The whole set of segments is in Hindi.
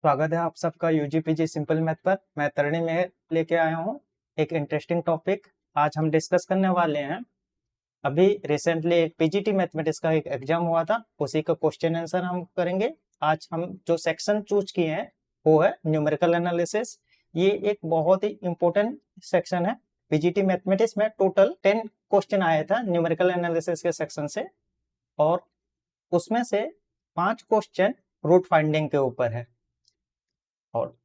स्वागत है आप सबका यूजीपीजी सिंपल मैथ पर। मैं तरणी में लेके आया हूँ एक इंटरेस्टिंग टॉपिक। आज हम डिस्कस करने वाले हैं अभी रिसेंटली एक पीजीटी मैथमेटिक्स का एक एग्जाम हुआ था, उसी का क्वेश्चन आंसर हम करेंगे। आज हम जो सेक्शन चूज किए हैं वो है न्यूमेरिकल एनालिसिस। ये एक बहुत ही इंपॉर्टेंट सेक्शन है। पीजीटी मैथमेटिक्स में टोटल 10 क्वेश्चन आया था न्यूमेरिकल एनालिसिस के सेक्शन से, और उसमें से 5 क्वेश्चन रूट फाइंडिंग के ऊपर है। और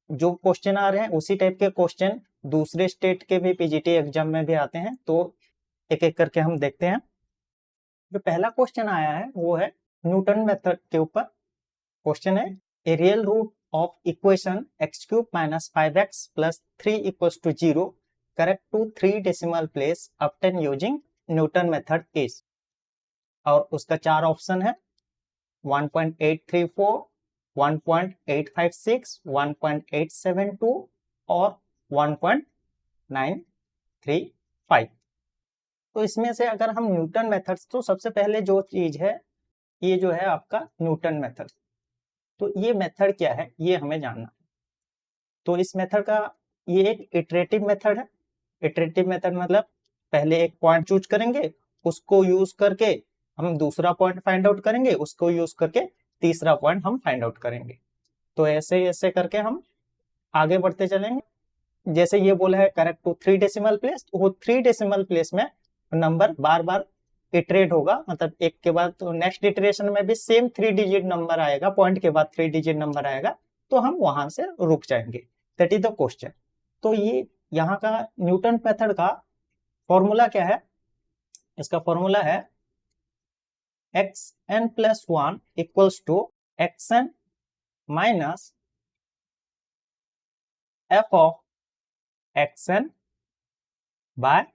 जो क्वेश्चन आ रहे हैं उसी टाइप के क्वेश्चन दूसरे स्टेट के भी पीजीटी एग्जाम में भी आते हैं, तो एक एक करके हम देखते हैं। जो पहला क्वेश्चन आया है वो है न्यूटन मेथड के ऊपर। क्वेश्चन है a real root of equation x cube minus 5x plus 3 equals to 0 correct to 3 decimal place obtain using Newton method is. और उसका 4 ऑप्शन है 1.834, 1.856, 1.872 और 1.935। तो इसमें से अगर हम न्यूटन मेथड्स, तो सबसे पहले जो चीज है ये जो है आपका न्यूटन मेथड। तो ये मेथड क्या है ये हमें जानना है। तो इस मेथड का ये एक इटरेटिव मेथड है। इटरेटिव मेथड मतलब पहले एक पॉइंट चूज करेंगे, उसको यूज करके हम दूसरा पॉइंट फाइंड आउट करेंगे, उसको यूज करके तीसरा पॉइंट हम फाइंड आउट करेंगे। तो ऐसे ऐसे करके हम आगे बढ़ते चलेंगे। जैसे ये बोला है करेक्ट टू 3 डेसिमल प्लेस, तो वो 3 डेसिमल प्लेस में नंबर बार बार इटरेट होगा, मतलब एक के बाद तो नेक्स्ट इटरेशन में भी सेम 3 डिजिट नंबर आएगा, पॉइंट के बाद 3 डिजिट नंबर आएगा, तो हम वहां से रुक जाएंगे। That is the question. तो ये यहाँ का न्यूटन मेथड का फॉर्मूला क्या है? इसका फॉर्मूला है xn plus 1 equals to xn minus f of xn by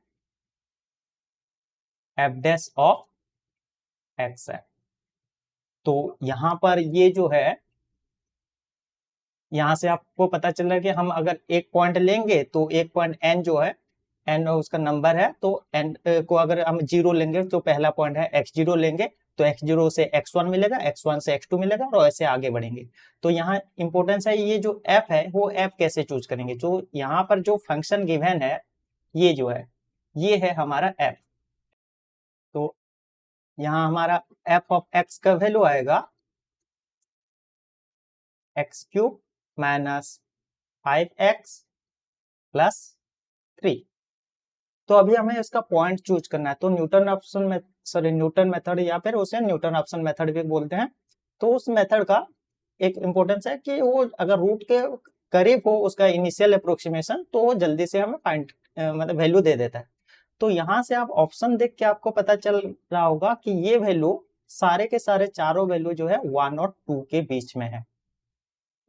f dash of xn। तो यहां पर ये जो है, यहां से आपको पता चल रहा है कि हम अगर एक पॉइंट लेंगे तो एक पॉइंट n जो है, n उसका नंबर है, तो n को अगर हम 0 लेंगे तो पहला पॉइंट है x0 लेंगे तो x0 से x1 मिलेगा, x1 से x2 मिलेगा और ऐसे आगे बढ़ेंगे। तो यहाँ इंपॉर्टेंस है ये जो f है वो f कैसे चूज करेंगे। जो यहाँ पर जो फंक्शन गिवन है ये जो है ये है हमारा f। तो यहाँ हमारा f ऑफ x का वैल्यू आएगा x cube minus 5x plus 3। तो अभी हमें इसका पॉइंट चूज करना है। तो न्यूटन ऑप्शन में, सॉरी न्यूटन मेथड या फिर उसे न्यूटन ऑप्शन मेथड भी बोलते हैं। तो उस मेथड का एक इंपॉर्टेंस है कि वो अगर रूट के करीब हो उसका इनिशियल अप्रोक्सीमेशन, तो वो जल्दी से हमें फाइंड मतलब वैल्यू दे देता है। तो यहाँ से आप ऑप्शन देख के आपको पता चल रहा होगा कि ये वैल्यू सारे के सारे चारों वैल्यू जो है 1 और 2 के बीच में है।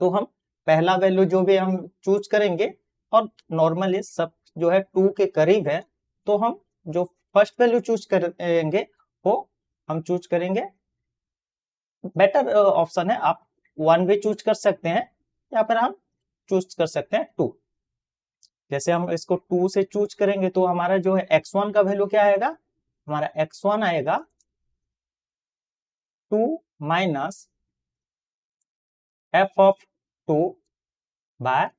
तो हम पहला वैल्यू जो भी हम चूज करेंगे, और नॉर्मली सब जो है 2 के करीब है, तो हम जो फर्स्ट वैल्यू चूज करेंगे वो हम चूज करेंगे। बेटर ऑप्शन है, आप 1 भी चूज कर सकते हैं या फिर हम चूज कर सकते हैं 2। जैसे हम इसको 2 से चूज करेंगे तो हमारा जो है x1 का वैल्यू क्या आएगा, हमारा x1 आएगा 2 minus f of 2 by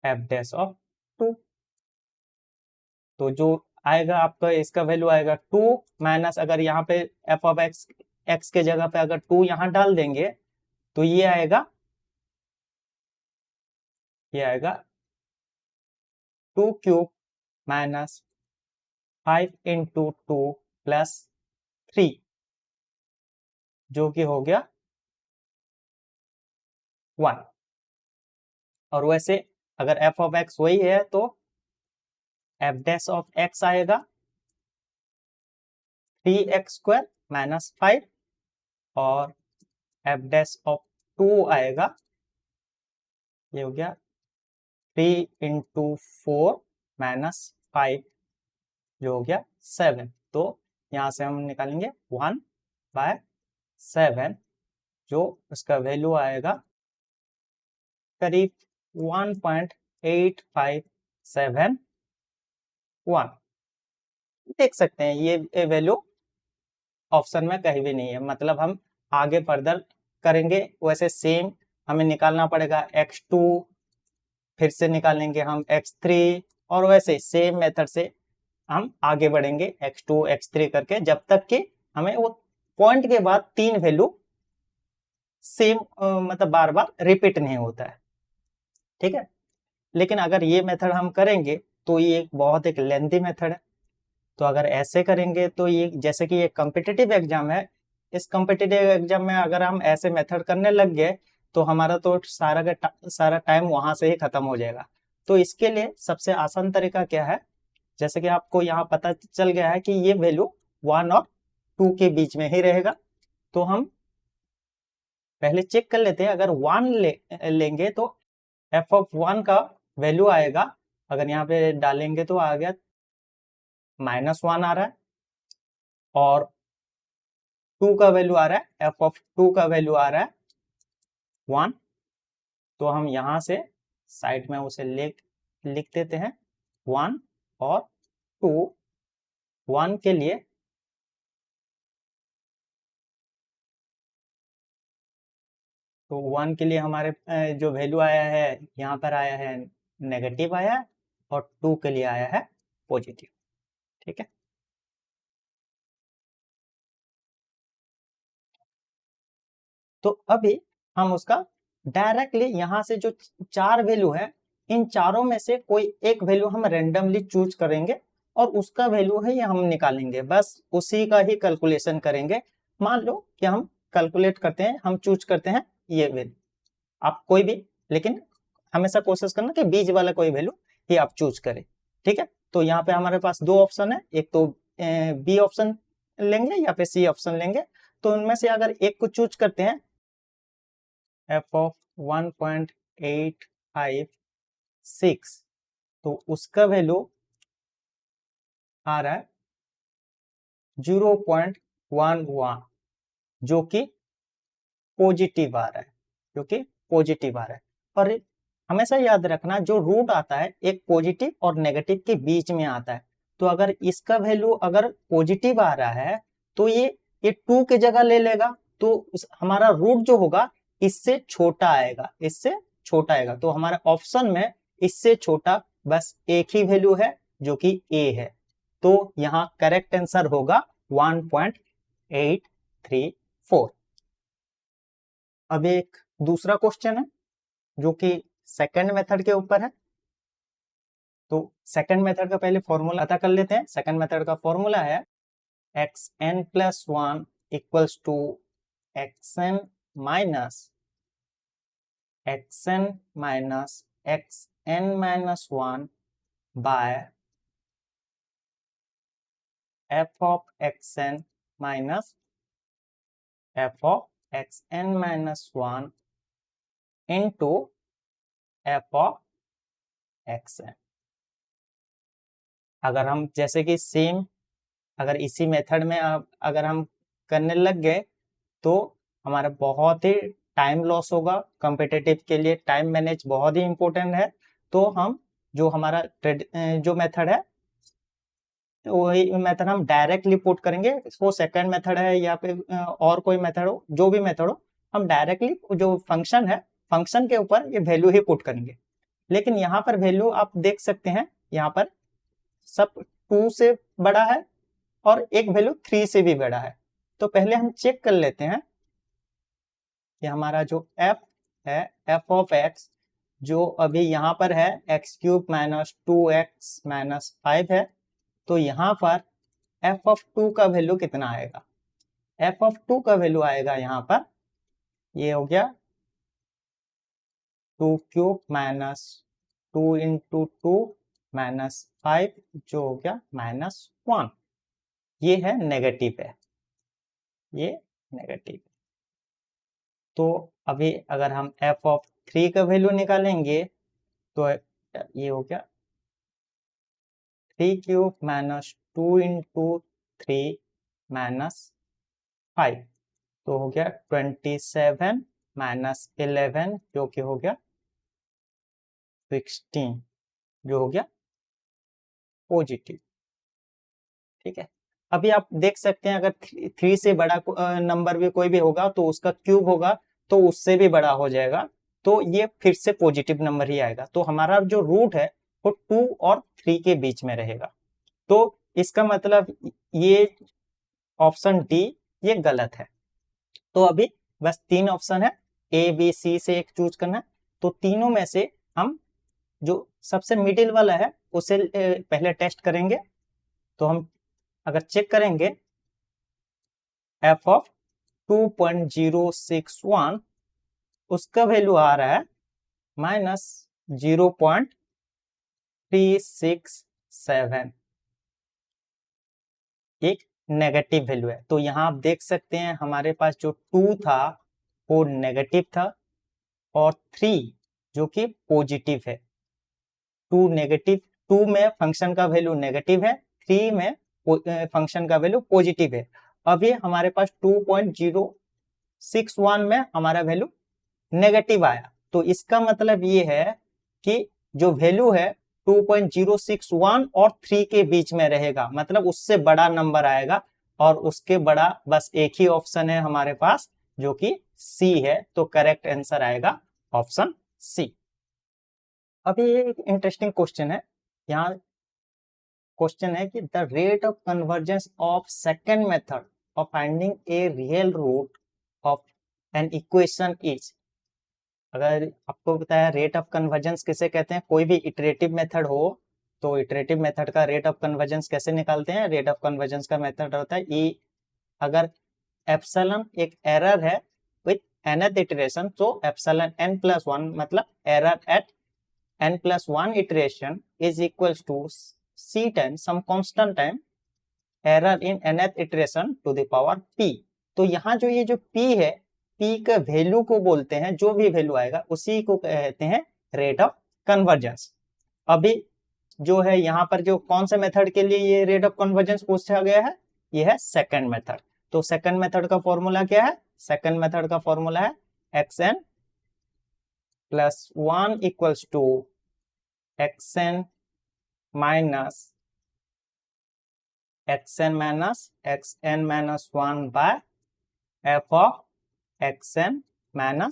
f dash of 2। तो जो आएगा आपका इसका वैल्यू आएगा 2 माइनस, अगर यहाँ पे f ऑफ x के जगह पे अगर 2 यहाँ डाल देंगे तो ये आएगा 2 क्यूब माइनस 5 इंटू 2 प्लस 3, जो कि हो गया 1। और वैसे अगर f ऑफ x वही है तो f डैश ऑफ x आएगा 3x स्क्वायर माइनस 5, और f डैश ऑफ 2 आएगा, ये हो गया 3 इंटू 4 माइनस 5, जो हो गया 7। तो यहाँ से हम निकालेंगे 1 बाय 7, जो उसका वैल्यू आएगा करीब 1.8571। देख सकते हैं ये वैल्यू ऑप्शन में कहीं भी नहीं है, मतलब हम आगे फर्दर करेंगे वैसे सेम हमें निकालना पड़ेगा x2, फिर से निकालेंगे हम x3, और वैसे सेम मेथड से हम आगे बढ़ेंगे x2 x3 करके, जब तक कि हमें वो पॉइंट के बाद 3 वैल्यू सेम मतलब बार बार रिपीट नहीं होता है। ठीक है, लेकिन अगर ये मेथड हम करेंगे तो ये बहुत एक लेंथी मेथड है। तो अगर ऐसे करेंगे तो ये, जैसे कि ये कॉम्पिटिटिव एग्जाम है, इस कॉम्पिटिटिव एग्जाम में अगर हम ऐसे मेथड करने लग गए तो हमारा तो सारा टाइम वहां से ही खत्म हो जाएगा। तो इसके लिए सबसे आसान तरीका क्या है, जैसे कि आपको यहाँ पता चल गया है कि ये वैल्यू 1 और 2 के बीच में ही रहेगा। तो हम पहले चेक कर लेते हैं। अगर 1 लेंगे तो f(1) का वैल्यू आएगा, अगर यहाँ पे डालेंगे तो आ गया -1 आ रहा है, और 2 का वैल्यू आ रहा है, f(2) का वैल्यू आ रहा है 1। तो हम यहाँ से साइड में उसे लिख देते हैं 1 और 2। 1 के लिए तो 1 के लिए हमारे जो वैल्यू आया है यहाँ पर आया है नेगेटिव आया है, और 2 के लिए आया है पॉजिटिव। ठीक है, तो अभी हम उसका डायरेक्टली यहाँ से जो 4 वैल्यू है, इन चारों में से कोई एक वैल्यू हम रेंडमली चूज करेंगे और उसका वैल्यू है ये हम निकालेंगे, बस उसी का ही कैलकुलेशन करेंगे। मान लो कि हम कैलकुलेट करते हैं, हम चूज करते हैं ये वैल्यू, आप कोई भी, लेकिन हमेशा कोशिश करना कि बीच वाला कोई वैल्यू ही आप चूज करें। ठीक है, तो यहाँ पे हमारे पास 2 ऑप्शन है, एक तो बी ऑप्शन लेंगे या फिर सी ऑप्शन लेंगे। तो उनमें से अगर एक को चूज करते हैं, f(1.856), तो उसका वैल्यू आ रहा है 0.11, जो कि पॉजिटिव आ रहा है, जो कि पॉजिटिव आ रहा है। और हमेशा याद रखना, जो रूट आता है एक पॉजिटिव और नेगेटिव के बीच में आता है। तो अगर इसका वैल्यू अगर पॉजिटिव आ रहा है तो ये 2 की जगह ले लेगा, तो हमारा रूट जो होगा इससे छोटा आएगा, इससे छोटा आएगा। तो हमारा ऑप्शन में इससे छोटा बस एक ही वैल्यू है, जो कि ए है। तो यहाँ करेक्ट आंसर होगा 1.834। अब एक दूसरा क्वेश्चन है जो कि सेकंड मेथड के ऊपर है। तो सेकंड मेथड का पहले फॉर्मूला पता कर लेते हैं। सेकंड मेथड का फॉर्मूला है xn+1 equals to xn minus xn-1 by f of xn minus f of xn-1 into f of xn। अगर हम जैसे कि सेम, अगर इसी मेथड में अगर हम करने लग गए तो हमारा बहुत ही टाइम लॉस होगा। कॉम्पिटिटिव के लिए टाइम मैनेज बहुत ही इंपॉर्टेंट है। तो हम जो हमारा जो मेथड है वही मेथड हम डायरेक्टली पुट करेंगे। वो सेकंड मेथड है या फिर और कोई मेथड हो, जो भी मेथड हो, हम डायरेक्टली जो फंक्शन है, फंक्शन के ऊपर ये वैल्यू ही पुट करेंगे। लेकिन यहाँ पर वैल्यू आप देख सकते हैं, यहाँ पर सब 2 से बड़ा है और एक वैल्यू 3 से भी बड़ा है। तो पहले हम चेक कर लेते हैं कि हमारा जो f है, f ऑफ x, जो अभी यहाँ पर है x³ माइनस 2x माइनस 5 है। तो यहाँ पर f ऑफ 2 का वैल्यू कितना आएगा? f ऑफ 2 का वैल्यू आएगा यहाँ पर, ये हो गया 2³ माइनस 2 इंटू 2 माइनस 5, जो हो गया -1। ये है नेगेटिव है, ये नेगेटिव। तो अभी अगर हम f ऑफ 3 का वैल्यू निकालेंगे तो ये हो गया 3³ माइनस 2 इंटू 3 माइनस 5, तो हो गया 27 माइनस 11, जो कि हो गया 16, जो हो गया पॉजिटिव। ठीक है, अभी आप देख सकते हैं अगर 3 से बड़ा नंबर भी कोई भी होगा तो उसका क्यूब होगा तो उससे भी बड़ा हो जाएगा। तो ये फिर से पॉजिटिव नंबर ही आएगा। तो हमारा जो रूट है वो 2 और 3 के बीच में रहेगा। तो इसका मतलब ये ऑप्शन डी ये गलत है। तो अभी बस 3 ऑप्शन है, ए बी सी से एक चूज करना है। तो तीनों में से हम जो सबसे मिडिल वाला है उसे पहले टेस्ट करेंगे। तो हम अगर चेक करेंगे एफ ऑफ 2.061 उसका वैल्यू आ रहा है -0.367, एक नेगेटिव वैल्यू है। तो यहाँ आप देख सकते हैं हमारे पास जो 2 था वो नेगेटिव था और 3 जो कि पॉजिटिव है। 2 में फंक्शन का वैल्यू नेगेटिव है, 3 में फंक्शन का वैल्यू पॉजिटिव है। अब ये हमारे पास 2.061 में हमारा वैल्यू नेगेटिव आया। तो इसका मतलब ये है कि जो वैल्यू है 2.061 और 3 के बीच में रहेगा, मतलब उससे बड़ा नंबर आएगा। और उसके बड़ा बस एक ही ऑप्शन है हमारे पास जो कि सी है। तो करेक्ट आंसर आएगा ऑप्शन सी। अभी एक इंटरेस्टिंग क्वेश्चन है। यहाँ क्वेश्चन है कि the rate of convergence of second method of finding a real root of an equation is. अगर आपको बताया रेट ऑफ कन्वर्जेंस किसे कहते हैं, कोई भी इटरेटिव मेथड हो तो इटरेटिव मेथड का रेट ऑफ कन्वर्जेंस कैसे निकालते हैं। रेट ऑफ कन्वर्जेंस का मेथड होता है ई, अगर एप्सिलॉन एक एरर है विथ nth इटरेशन, तो एप्सिलॉन n+1 मतलब error eight n+1 iteration is equals to c times some constant time error in nth iteration to the power p। तो यहाँ जो ये जो p है, p का वैल्यू को बोलते हैं, जो भी वैल्यू आएगा उसी को कहते हैं रेट ऑफ कन्वर्जेंस। अभी जो है यहाँ पर जो कौन से मेथड के लिए ये रेट ऑफ कन्वर्जेंस पूछा गया है, ये है सेकंड मेथड। तो सेकंड मेथड का फॉर्मूला क्या है, सेकंड मेथड का फॉर्मूला है xn+1 equals to xn minus xn-1 by f of xn-1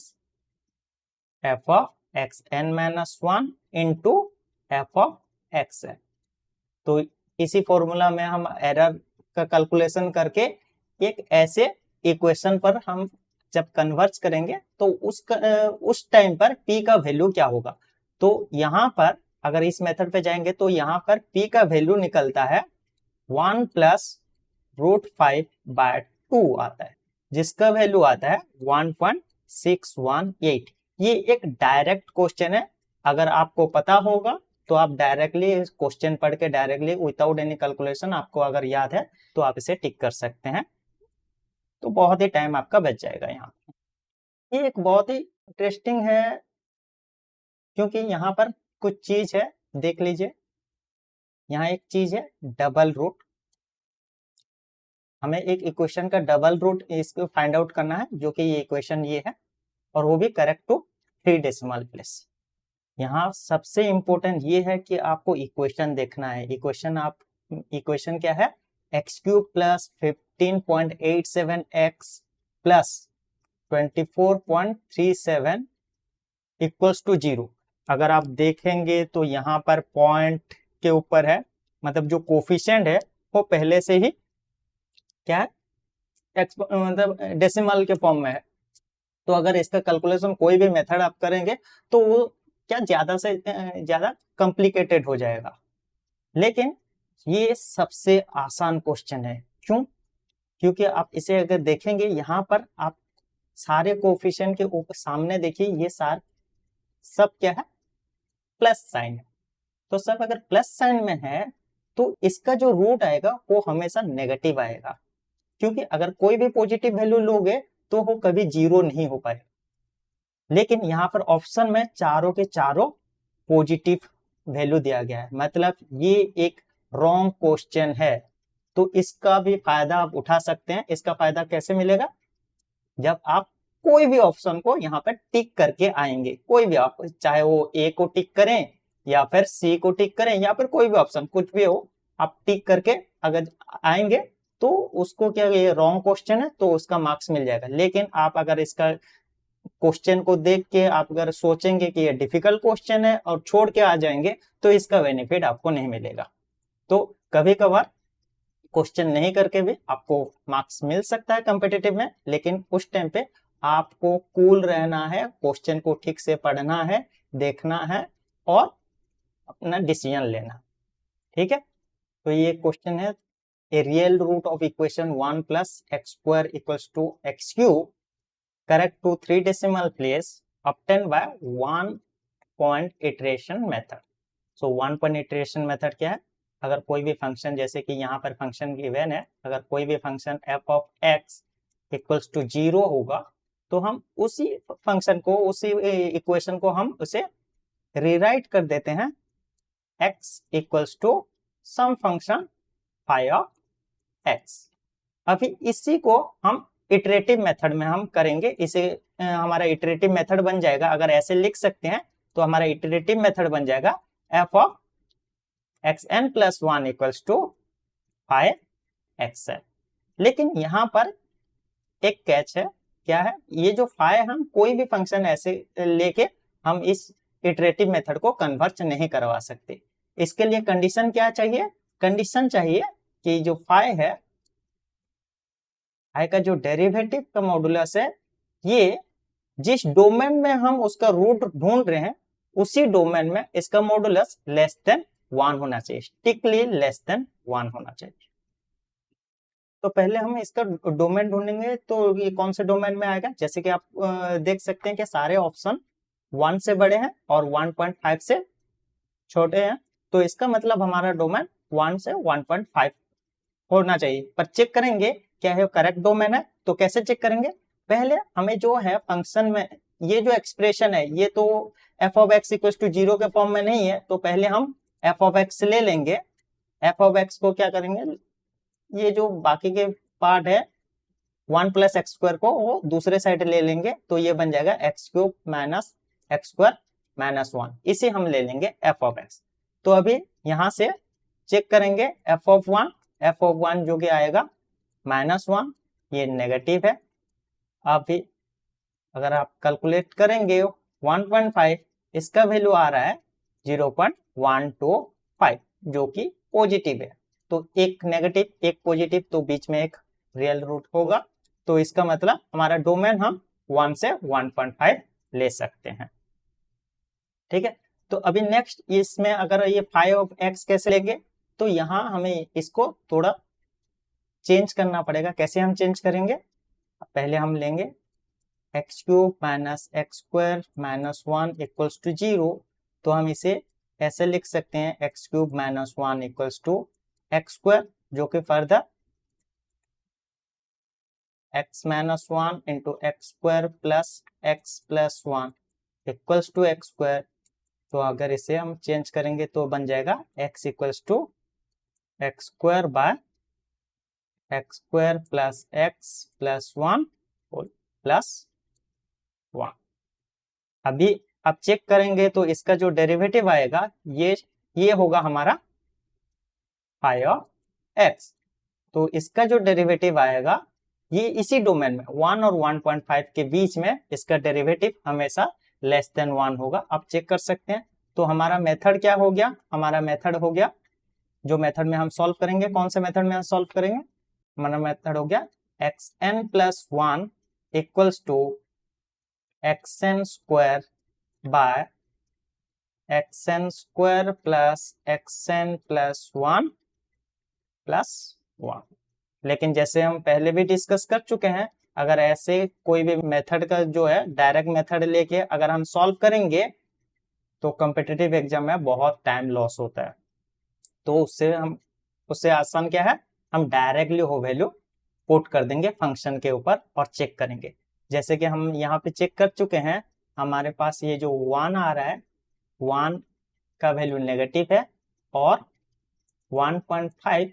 into f of xn। तो इसी फॉर्मूला में हम एरर का कैलकुलेशन करके एक ऐसे इक्वेशन पर हम जब कन्वर्ज करेंगे तो उस टाइम पर p का वैल्यू क्या होगा। तो यहाँ पर अगर इस मेथड पे जाएंगे तो यहाँ पर p का वैल्यू निकलता है 1 + √5/2 आता है, जिसका वैल्यू आता है 1.618। ये एक डायरेक्ट क्वेश्चन है। अगर आपको पता होगा तो आप डायरेक्टली क्वेश्चन पढ़ के डायरेक्टली विदाउट एनी कैलकुलेशन आपको अगर याद है तो आप इसे टिक कर सकते हैं। तो बहुत ही टाइम आपका बच जाएगा। यहाँ ये एक बहुत ही इंटरेस्टिंग है क्योंकि यहाँ पर कुछ चीज है, देख लीजिए। यहाँ एक चीज है डबल रूट। हमें एक इक्वेशन का डबल रूट इसको फाइंड आउट करना है, जो कि ये इक्वेशन ये है, और वो भी करेक्ट टू 3 डेसिमल प्लेस। यहाँ सबसे इंपॉर्टेंट ये है कि आपको इक्वेशन देखना है। इक्वेशन क्या है, x³ + 15.87x + 24.37 इक्वल्स टू 0। अगर आप देखेंगे तो यहाँ पर पॉइंट के ऊपर है, मतलब जो कोफिशिएंट है वो पहले से ही क्या है, मतलब डेसिमल के फॉर्म में है। तो अगर इसका कैलकुलेशन कोई भी मेथड आप करेंगे तो वो क्या ज्यादा से ज्यादा कॉम्प्लिकेटेड हो जाएगा। लेकिन ये सबसे आसान क्वेश्चन है। क्यों? क्योंकि आप इसे अगर देखेंगे यहाँ पर आप सारे कोफिशिएंट के ऊपर सामने देखिए, ये सारे सब क्या है, प्लस साइन है। तो सब अगर प्लस साइन में है तो इसका जो रूट आएगा वो हमेशा नेगेटिव आएगा, क्योंकि अगर कोई भी पॉजिटिव वैल्यू लोगे तो वो कभी 0 नहीं हो पाए। लेकिन यहाँ पर ऑप्शन में चारों के चारों पॉजिटिव वैल्यू दिया गया है, मतलब ये एक रॉन्ग क्वेश्चन है। तो इसका भी फायदा आप उठा सकते हैं। इसका फायदा कैसे मिलेगा, जब आप कोई भी ऑप्शन को यहाँ पर टिक करके आएंगे, कोई भी आप चाहे वो ए को टिक करें या फिर सी को टिक करें या फिर कोई भी ऑप्शन कुछ भी हो, आप टिक करके अगर आएंगे तो उसको क्या, ये रॉन्ग क्वेश्चन है तो उसका मार्क्स मिल जाएगा। लेकिन आप अगर इसका क्वेश्चन को देख के आप अगर सोचेंगे कि ये डिफिकल्ट क्वेश्चन है और छोड़ के आ जाएंगे तो इसका बेनिफिट आपको नहीं मिलेगा। तो कभी कभार क्वेश्चन नहीं करके भी आपको मार्क्स मिल सकता है कॉम्पिटिटिव में, लेकिन उस टाइम पे आपको कूल रहना है, क्वेश्चन को ठीक से पढ़ना है, देखना है और अपना डिसीजन लेना। ठीक है, तो ये क्वेश्चन है, a real root of equation 1 plus x square equals to x cube correct to 3 decimal place obtain by 1 point iteration method. So 1 point iteration method क्या है? अगर कोई भी फंक्शन, जैसे कि यहाँ पर फंक्शन गिवन है, अगर कोई भी function f of x equals to 0 होगा तो हम उसी फंक्शन को, उसी इक्वेशन को हम उसे रीराइट कर देते हैं x equals to some function phi of x। अभी इसी को हम इटरेटिव मेथड में हम करेंगे, इसे हमारा इटरेटिव मेथड बन जाएगा। अगर ऐसे लिख सकते हैं तो हमारा इटरेटिव मेथड बन जाएगा f of xn plus 1 equals to phi xn। लेकिन यहाँ पर एक कैच है, क्या है? ये जो फाई, हम कोई भी फंक्शन ऐसे लेके हम इस इटरेटिव मेथड को कन्वर्ट नहीं करवा सकते। इसके लिए कंडीशन क्या चाहिए? कंडीशन चाहिए कि जो फाई है, फाई का जो डेरिवेटिव का मॉडुलस है, ये जिस डोमेन में हम उसका रूट ढूंढ रहे हैं उसी डोमेन में इसका मॉडुलस लेस देन 1 होना चाहिए, स्ट्रिक्टली लेस देन 1 होना चाहिए। तो पहले हम इसका डोमेन ढूंढेंगे, तो ये कौन से डोमेन में आएगा? जैसे कि आप देख सकते हैं कि सारे ऑप्शन 1 से बड़े हैं और 1.5 से छोटे हैं, तो इसका मतलब हमारा डोमेन 1 से 1.5 होना चाहिए। पर चेक करेंगे क्या है करेक्ट डोमेन है, तो कैसे चेक करेंगे? पहले हमें जो है फंक्शन में ये जो एक्सप्रेशन है, ये तो f of x equal to 0 के फॉर्म में नहीं है, तो पहले हम f ऑफ x ले लेंगे। f ऑफ x को क्या करेंगे, ये जो बाकी के पार्ट है 1 प्लस एक्स स्क्वायर को वो दूसरे साइड ले लेंगे, तो ये बन जाएगा x cube minus x square minus 1, इसे हम ले लेंगे f ऑफ x। तो अभी यहाँ से चेक करेंगे f ऑफ 1 जो कि आएगा -1, ये नेगेटिव है। अभी अगर आप कैलकुलेट करेंगे 1.5, इसका वैल्यू आ रहा है 0.125 जो कि पॉजिटिव है। तो एक नेगेटिव एक पॉजिटिव, तो बीच में एक रियल रूट होगा, तो इसका मतलब हमारा डोमेन हम 1 से 1.5 ले सकते हैं। ठीक है, तो अभी नेक्स्ट इसमें अगर ये फाई ऑफ x कैसे लेंगे, तो यहाँ हमें इसको थोड़ा चेंज करना पड़ेगा। कैसे हम चेंज करेंगे? पहले हम लेंगे x cube minus x square minus 1 equals to 0, तो हम इसे ऐसे लिख सकते हैं x cube minus 1 equals to x square, जो कि further x minus 1 into x square plus x plus 1 equals to x square. तो अगर इसे हम चेंज करेंगे तो बन जाएगा x equals to x square by x square plus x plus 1 plus 1। अभी आप चेक करेंगे तो इसका जो डेरिवेटिव आएगा ये होगा हमारा फाई ऑफ एक्स। तो इसका जो डेरिवेटिव आएगा ये इसी डोमेन में 1 और 1.5 के बीच में इसका डेरिवेटिव हमेशा लेस देन 1 होगा। आप चेक कर सकते हैं। तो हमारा मेथड क्या हो गया? हमारा मेथड हो गया, जो मेथड में हम सॉल्व करेंगे, कौन से मेथड में हम सॉल्व करेंगे? हमारा मेथड हो गया xn plus 1 equals to xn square by xn square plus xn plus 1 plus 1। लेकिन जैसे हम पहले भी डिस्कस कर चुके हैं, अगर ऐसे कोई भी मेथड का जो है डायरेक्ट मेथड लेके अगर हम सॉल्व करेंगे तो कॉम्पिटिटिव एग्जाम में बहुत टाइम लॉस होता है। तो उससे आसान क्या है, हम डायरेक्टली हो वैल्यू पुट कर देंगे फंक्शन के ऊपर और चेक करेंगे। जैसे कि हम यहाँ पे चेक कर चुके हैं, हमारे पास ये जो 1 आ रहा है, 1 का वैल्यू नेगेटिव है और 1.5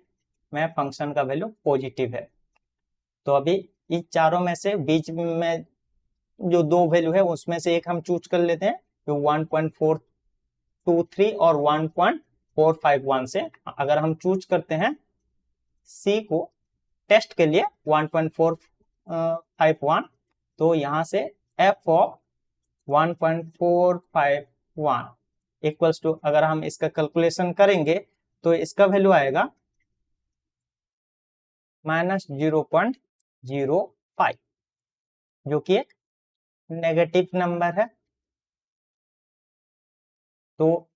में फंक्शन का वैल्यू पॉजिटिव है। तो अभी इन चारों में से बीच में जो दो वैल्यू है उसमें से एक हम चूज कर लेते हैं, जो 1.423 और 1.451 से अगर हम चूज करते हैं सी को टेस्ट के लिए 1.451, तो यहाँ से एफ ऑफ 1.451 इक्वल्स टू, अगर हम इसका कैलकुलेशन करेंगे तो इसका वैल्यू आएगा -0.05, जो कि एक नेगेटिव नंबर है। तो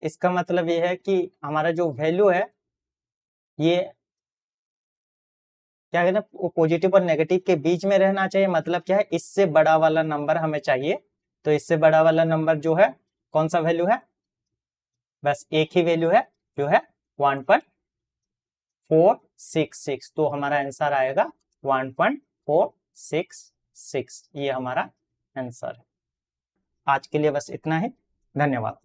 इसका मतलब ये है कि हमारा जो वैल्यू है ये क्या कहते हैं, पॉजिटिव और नेगेटिव के बीच में रहना चाहिए। मतलब क्या है, इससे बड़ा वाला नंबर हमें चाहिए। तो इससे बड़ा वाला नंबर जो है, कौन सा वैल्यू है, बस एक ही वैल्यू है जो है 1.466। तो हमारा आंसर आएगा 1.466। ये हमारा आंसर है। आज के लिए बस इतना ही। धन्यवाद।